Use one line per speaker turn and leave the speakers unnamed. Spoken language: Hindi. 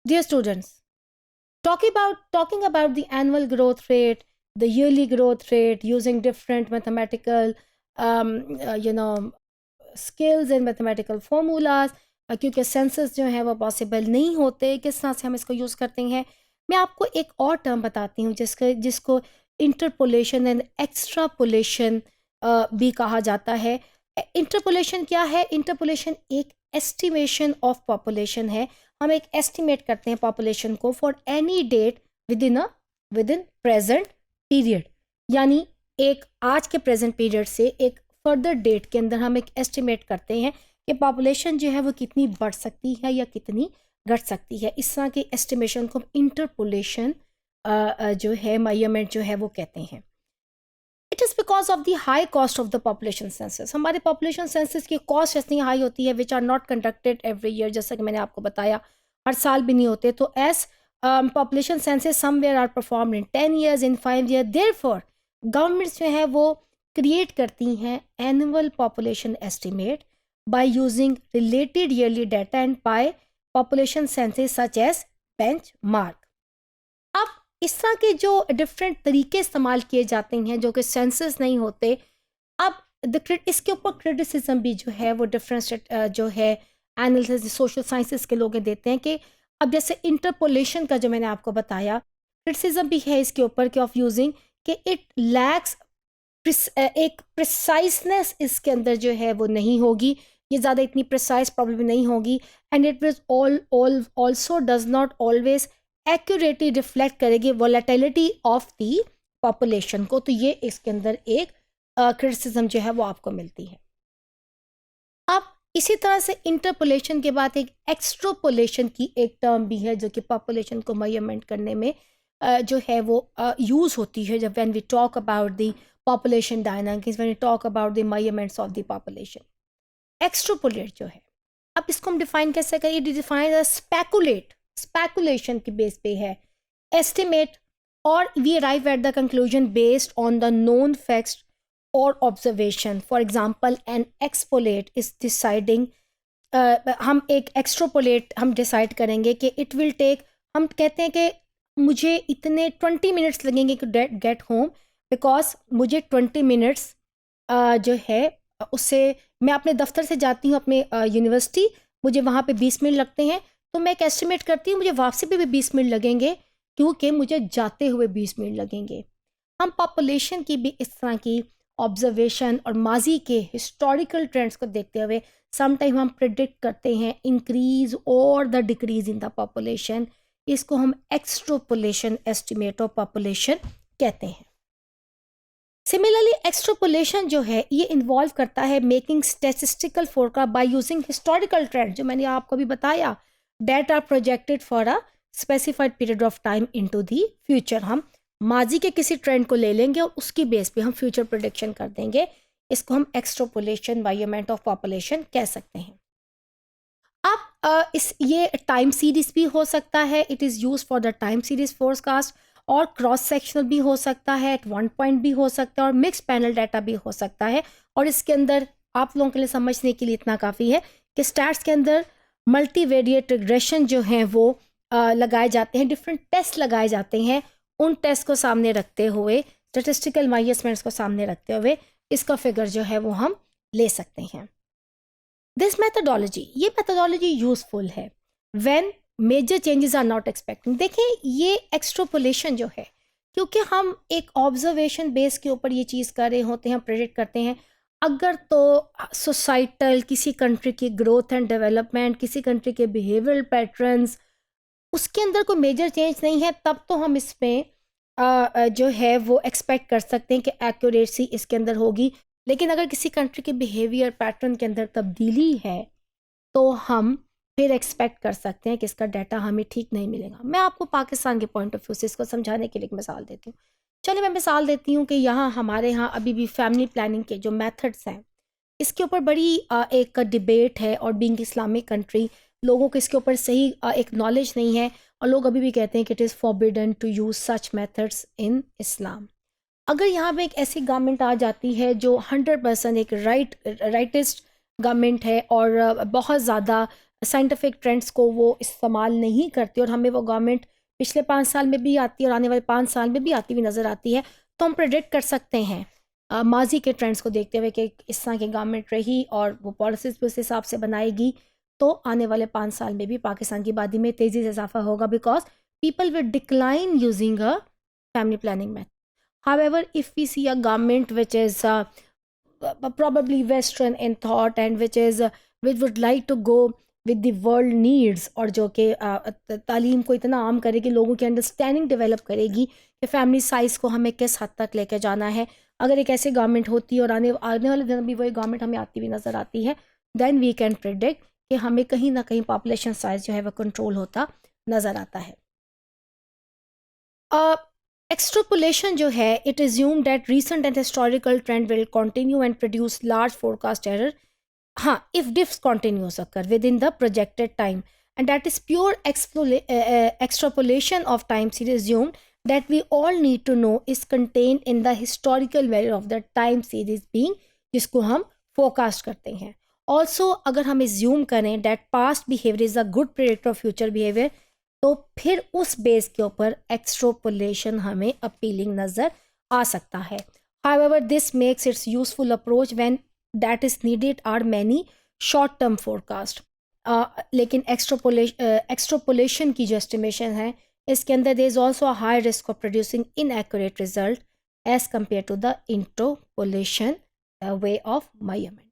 Dear students, talking about the annual growth rate, the yearly growth rate, using different mathematical, skills and mathematical formulas, क्योंकि सेंसस जो है वो पॉसिबल नहीं होते, किस तरह से हम इसको यूज़ करते हैं। मैं आपको एक और टर्म बताती हूँ जिसको इंटरपोलेशन एंड एक्स्ट्रापोलेशन भी कहा जाता है। इंटरपोलेशन क्या है? इंटरपोलेशन एक एस्टिमेशन ऑफ पॉपुलेशन है। हम एक एस्टिमेट करते हैं पॉपुलेशन को for any date within present period, यानी एक आज के प्रेजेंट पीरियड से एक फर्दर डेट के अंदर हम एक एस्टिमेट करते हैं कि पॉपुलेशन जो है वो कितनी बढ़ सकती है या कितनी घट सकती है। इस तरह के एस्टिमेशन को इंटरपोलेशन जो है मेजरमेंट जो है वो कहते हैं। It is because of the high cost of the population census. हमारे पॉपुलेशन सेंसस की कॉस्ट इतनी हाई होती है which are not conducted every year, जैसा कि मैंने आपको बताया हर साल भी नहीं होते। तो as population census somewhere are performed in 10 years, in 5 years, therefore governments जो है वो क्रिएट करती हैं annual population estimate by using related yearly data and by population census such as benchmark. अब इस तरह के जो डिफरेंट तरीके इस्तेमाल किए जाते हैं जो कि सेंसस नहीं होते, अब इसके ऊपर क्रिटिसिज्म भी जो है वो डिफरेंट जो है एनालिसिस सोशल साइंसेस के लोग देते हैं कि अब जैसे इंटरपोलेशन का जो मैंने आपको बताया, क्रिटिसिज्म भी है इसके ऊपर कि ऑफ यूजिंग कि इट लैक्स एक प्रिसाइसनेस इसके अंदर जो है वो नहीं होगी, ये ज़्यादा इतनी प्रिसाइज प्रॉब्लम नहीं होगी, and it is also does not always accurately reflect करेगी वॉलेटिलिटी ऑफ दी पॉपुलेशन को। तो ये इसके अंदर एक क्रिटिसिज्म जो है वो आपको मिलती है। अब इसी तरह से इंटरपोलेशन के बाद एक एक्स्ट्रापोलेशन की एक टर्म भी है जो कि पॉपुलेशन को मेजरमेंट करने में जो है वो यूज़ होती है जब when we talk about the population dynamics, when we talk about the measurements of the population. Extrapolate जो है, अब इसको हम डिफाइन कैसे करें? डिफाइन स्पेकुलेशन की बेस पे है, एस्टिमेट, और we arrive at the conclusion based on the known facts और observation. For example an extrapolate is deciding, हम एक एक्स्ट्रोपोलेट हम डिसाइड करेंगे कि इट विल टेक, हम कहते हैं कि मुझे इतने 20 मिनट्स लगेंगे टू गेट होम, बिकॉज मुझे 20 मिनट्स जो है उससे मैं अपने दफ्तर से जाती हूँ अपने यूनिवर्सिटी, मुझे वहाँ पे 20 मिनट लगते हैं, तो मैं एक एस्टिमेट करती हूँ मुझे वापसी पे भी 20 मिनट लगेंगे क्योंकि मुझे जाते हुए 20 मिनट लगेंगे। हम पॉपुलेशन की भी इस तरह की ऑब्जर्वेशन और माजी के हिस्टोरिकल ट्रेंड्स को देखते हुए समटाइम हम प्रिडिक्ट करते हैं इंक्रीज और the decrease in the population. इसको हम एक्स्ट्रापोलेशन एस्टिमेट ऑफ पॉपुलेशन कहते हैं। सिमिलरली एक्स्ट्रापोलेशन जो है ये इन्वॉल्व करता है making statistical forecast by using historical trend, जो मैंने आपको भी बताया, that are projected for a specified period of time into the future. हम माजी के किसी ट्रेंड को ले लेंगे और उसकी बेस पे हम फ्यूचर प्रोडिक्शन कर देंगे। इसको हम एक्स्ट्रापोलेशन मेजरमेंट ऑफ पॉपुलेशन कह सकते हैं। अब ये टाइम सीरीज भी हो सकता है, it is use for the time series forecast, और क्रॉस सेक्शनल भी हो सकता है, एट वन पॉइंट भी हो सकता है, और मिक्स पैनल डाटा भी हो सकता है। और इसके अंदर आप लोगों के लिए समझने के लिए इतना काफ़ी है कि स्टैट्स के अंदर मल्टीवेरिएट रिग्रेशन जो हैं वो लगाए जाते हैं, डिफरेंट टेस्ट लगाए जाते हैं। उन टेस्ट को सामने रखते हुए, स्टेटिस्टिकल मेजरमेंट्स को सामने रखते हुए इसका फिगर जो है वो हम ले सकते हैं। दिस मेथडोलॉजी, ये मेथडोलॉजी यूजफुल है when major changes are not expecting. देखें ये एक्स्ट्रापोलेशन जो है, क्योंकि हम एक ऑब्जर्वेशन बेस के ऊपर ये चीज़ कर रहे होते हैं, प्रेडिक्ट करते हैं। अगर तो सोसाइटल किसी कंट्री की ग्रोथ एंड डेवलपमेंट, किसी कंट्री के बिहेवियरल पैटर्न्स, उसके अंदर कोई मेजर चेंज नहीं है, तब तो हम इसमें जो है वो एक्सपेक्ट कर सकते हैं कि एक्यूरेसी इसके अंदर होगी। लेकिन अगर किसी कंट्री के बिहेवियर पैटर्न के अंदर तब्दीली है तो हम फिर एक्सपेक्ट कर सकते हैं कि इसका डाटा हमें ठीक नहीं मिलेगा। मैं आपको पाकिस्तान के पॉइंट ऑफ व्यू से इसको समझाने के लिए एक मिसाल देती हूँ। चलिए मैं मिसाल देती हूँ कि हमारे यहाँ अभी भी फैमिली प्लानिंग के जो मेथड्स हैं, इसके ऊपर बड़ी एक डिबेट है, और बीइंग इस्लामिक कंट्री लोगों को इसके ऊपर सही एक नॉलेज नहीं है, और लोग अभी भी कहते हैं कि it is forbidden to use such methods in Islam. अगर यहाँ पे एक ऐसी गवर्नमेंट आ जाती है जो 100% एक राइटिस्ट गवर्नमेंट है और बहुत ज़्यादा साइंटिफिक ट्रेंड्स को वो इस्तेमाल नहीं करती और हमें वो गवर्नमेंट पिछले 5 साल में भी आती है और आने वाले 5 साल में भी आती हुई नज़र आती है, तो हम प्रेडिक्ट कर सकते हैं माजी के ट्रेंड्स को देखते हुए कि इस तरह की गवर्नमेंट रही और वो पॉलिसीज़ भी उस हिसाब से बनाएगी, तो आने वाले 5 साल में भी पाकिस्तान की आबादी में तेज़ी से इजाफा होगा, because people will decline using a family planning method. However, if we see a government which is probably Western in thought and which would like to go with the world needs, और जो कि तालीम को इतना आम करे कि लोगों की अंडरस्टैंडिंग डेवलप करेगी कि फैमिली साइज़ को हमें किस हद तक लेकर जाना है, अगर एक ऐसी गवर्नमेंट होती है और आने वाले दिन भी वही गवर्नमेंट हमें आती हुई नज़र आती है, देन वी कैन प्रिडिक्ट कि हमें कहीं ना कहीं पॉपुलेशन साइज़ जो है वह कंट्रोल होता नज़र आता है. एक्सट्रापोलेशन जो है, it assume that recent and historical trend will continue and produce large forecast error. हाँ, if diffs continues occur within the projected time, and that is pure extrapolation of time series assumed that we all need to know is contained in the historical value of the time series being, जिसको हम forecast करते हैं. Also, अगर हम assume करें that past behavior is a good predictor of future behavior, तो फिर उस बेस के ऊपर एक्सट्रापोलेशन हमें अपीलिंग नज़र आ सकता है. However, this makes its useful approach when that is needed are many short term forecast. लेकिन एक्सट्रापोलेशन की जो एस्टिमेशन है, इसके अंदर there is also a high risk of producing inaccurate result as compare to the interpolation way of measurement.